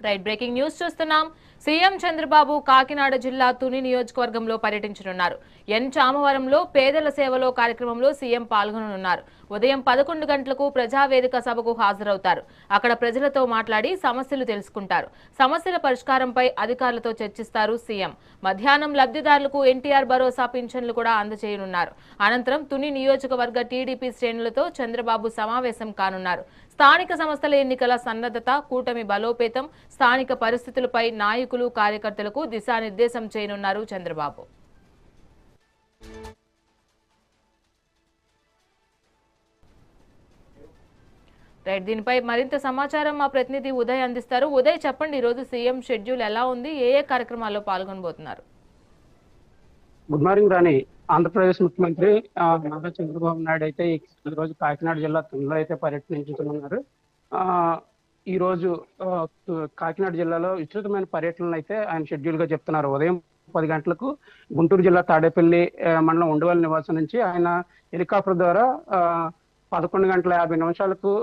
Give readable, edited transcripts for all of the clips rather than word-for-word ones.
Right breaking news చూస్తున్నాం. CM Chandrababu Kakinada జిల్లా తుని నియోజకవర్గంలో పర్యటించనున్నారు. ఎన్ చామవరంలో పేదల సేవలో కార్యక్రమంలో సీఎం పాల్గొననున్నారు. ఉదయం 11 గంటలకు ప్రజావేదిక సభకు హాజరవుతారు. అక్కడ ప్రజలతో మాట్లాడి సమస్యలు తెలుసుకుంటారు. సమస్యల పరిష్కారంపై అధికారులతో చర్చిస్తారు సీఎం. మధ్యాహ్నం లబ్ధిదారులకు ఎన్టీఆర్ భరోసా పింఛన్లు కూడా అందజేయనున్నారు. అనంతరం తుని నియోజకవర్గ టీడీపీ శ్రేణులతో చంద్రబాబు సమావేశం కానున్నారు. స్థానిక సంస్థల ఎన్నికల సన్నద్ధత, కూటమి బలోపేతం, స్థానిక పరిస్థితులపై నాయకులు, కార్యకర్తలకు దిశానిర్దేశం చేయనున్నారు చంద్రబాబు. రైట్, దీనిపై మరింత సమాచారం మా ప్రతినిధి ఉదయ్ అందిస్తారు. ఉదయ్, చెప్పండి, ఈ రోజు సీఎం షెడ్యూల్ ఎలా ఉంది? ఏ ఏ కార్యక్రమాల్లో పాల్గొనబోతున్నారు? గుడ్ మార్నింగ్ రాణి. ఆంధ్రప్రదేశ్ ముఖ్యమంత్రి నారా చంద్రబాబు నాయుడు అయితే ఈ రోజు కాకినాడ జిల్లా తునిలో అయితే పర్యటించుతున్నారు. ఈ రోజు కాకినాడ జిల్లాలో విస్తృతమైన పర్యటనలు అయితే ఆయన షెడ్యూల్ గా చెప్తున్నారు. ఉదయం 10 గంటలకు గుంటూరు జిల్లా తాడేపల్లి మండలం ఉండవల్లి నివాసం నుంచి ఆయన హెలికాప్టర్ ద్వారా 11 గంటల 50 నిమిషాలకు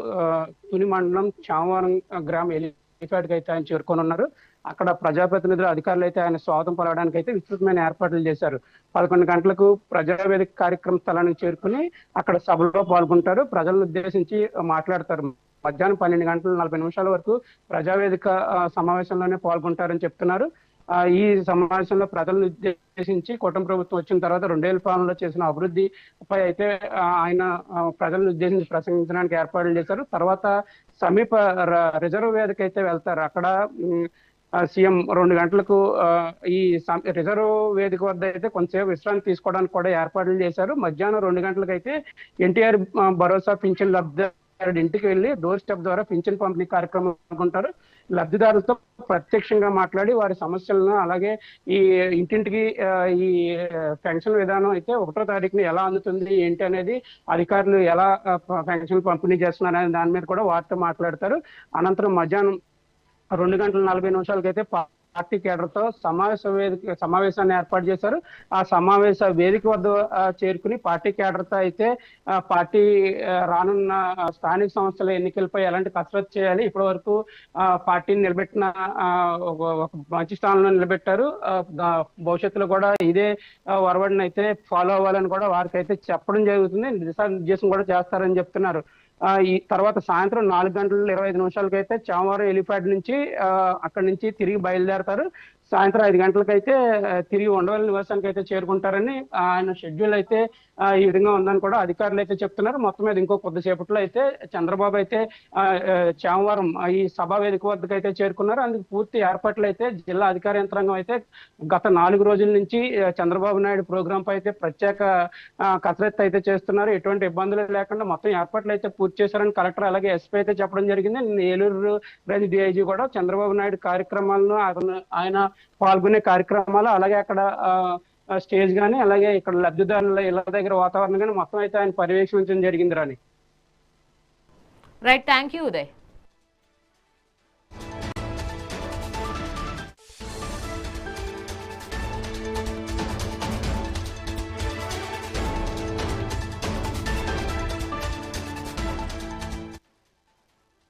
తుని మండలం చామవరం గ్రామ హెలిప్యాడ్ కి అయితే ఆయన చేరుకోనున్నారు. అక్కడ ప్రజాప్రతినిధులు, అధికారులు అయితే ఆయన స్వాగతం పలవడానికి అయితే విస్తృతమైన ఏర్పాట్లు చేశారు. 11 గంటలకు ప్రజావేదిక కార్యక్రమ స్థలానికి చేరుకుని అక్కడ సభలో పాల్గొంటారు. ప్రజలను ఉద్దేశించి మాట్లాడతారు. మధ్యాహ్నం 12 గంటల 40 నిమిషాల వరకు ప్రజావేదిక సమావేశంలోనే పాల్గొంటారని చెప్తున్నారు. ఈ సమావేశంలో ప్రజలను ఉద్దేశించి కూటమి ప్రభుత్వం వచ్చిన తర్వాత 2 ఏళ్ల పాలనలో చేసిన అభివృద్ధిపై అయితే ఆయన ప్రజలను ఉద్దేశించి ప్రసంగించడానికి ఏర్పాట్లు చేశారు. తర్వాత సమీప రిజర్వ్ వేదిక అయితే వెళ్తారు. అక్కడ సీఎం 2 గంటలకు ఈ రిజర్వ్ వేదిక వద్ద అయితే కొంతసేపు విశ్రాంతి తీసుకోవడానికి కూడా ఏర్పాట్లు చేశారు. మధ్యాహ్నం 2 గంటలకు అయితే ఎన్టీఆర్ భరోసా పింఛన్ లబ్ధిదారుడి ఇంటికి వెళ్లి డోర్ స్టెప్ ద్వారా పింఛన్ పంపిణీ కార్యక్రమం అనుకుంటారు. లబ్ధిదారులతో ప్రత్యక్షంగా మాట్లాడి వారి సమస్యలను, అలాగే ఈ ఇంటింటికి ఈ పెన్షన్ విధానం అయితే 1వ తారీఖున ఎలా అందుతుంది ఏంటి అనేది, అధికారులు ఎలా పెన్షన్ పంపిణీ చేస్తున్నారు అనే దాని మీద కూడా వారితో మాట్లాడతారు. అనంతరం మధ్యాహ్నం 2 గంటల 40 నిమిషాలకి అయితే పార్టీ కేడర్తో సమావేశాన్ని ఏర్పాటు చేశారు. ఆ సమావేశ వేదిక వద్ద చేరుకుని పార్టీ కేడర్తో అయితే పార్టీ రానున్న స్థానిక సంస్థల ఎన్నికలపై ఎలాంటి కసరత్తు చేయాలి, ఇప్పటి వరకు పార్టీని నిలబెట్టిన ఒక మంచి స్థానంలో నిలబెట్టారు, భవిష్యత్తులో కూడా ఇదే ఒరవడిని అయితే ఫాలో అవ్వాలని కూడా వారికి అయితే చెప్పడం జరుగుతుంది. దిశానిర్దేశం కూడా చేస్తారని చెప్తున్నారు. ఈ తర్వాత సాయంత్రం 4 గంటల 25 నిమిషాలకి అయితే చామవరం హెలిప్యాడ్ నుంచి అక్కడి నుంచి తిరిగి బయలుదేరతారు. సాయంత్రం 5 గంటలకైతే తిరిగి ఉండవల్లి నివాసానికి అయితే చేరుకుంటారని ఆయన షెడ్యూల్ అయితే ఈ విధంగా ఉందని కూడా అధికారులు అయితే చెప్తున్నారు. మొత్తం మీద ఇంకో కొద్దిసేపట్లో అయితే చంద్రబాబు అయితే చామవరం ఈ సభా వేదిక వద్దకు అయితే చేరుకున్నారు. అందుకు పూర్తి ఏర్పాట్లు అయితే జిల్లా అధికార యంత్రాంగం అయితే గత 4 రోజుల నుంచి చంద్రబాబు నాయుడు ప్రోగ్రాం పై అయితే ప్రత్యేక కసరత్తు అయితే చేస్తున్నారు. ఎటువంటి ఇబ్బందులు లేకుండా మొత్తం ఏర్పాట్లు అయితే పూర్తి చేశారని కలెక్టర్ అలాగే ఎస్పీ అయితే చెప్పడం జరిగింది. ఏలూరు రేంజ్ డిఐజీ కూడా చంద్రబాబు నాయుడు కార్యక్రమాలను, ఆయన పాల్గొనే కార్యక్రమాలు, అలాగే అక్కడ స్టేజ్ గానీ, అలాగే ఇక్కడ లబ్ధిదారుల ఇళ్ల దగ్గర వాతావరణం కానీ మొత్తం అయితే ఆయన పర్యవేక్షించడం జరిగింది రాని. Right, thank you Uday.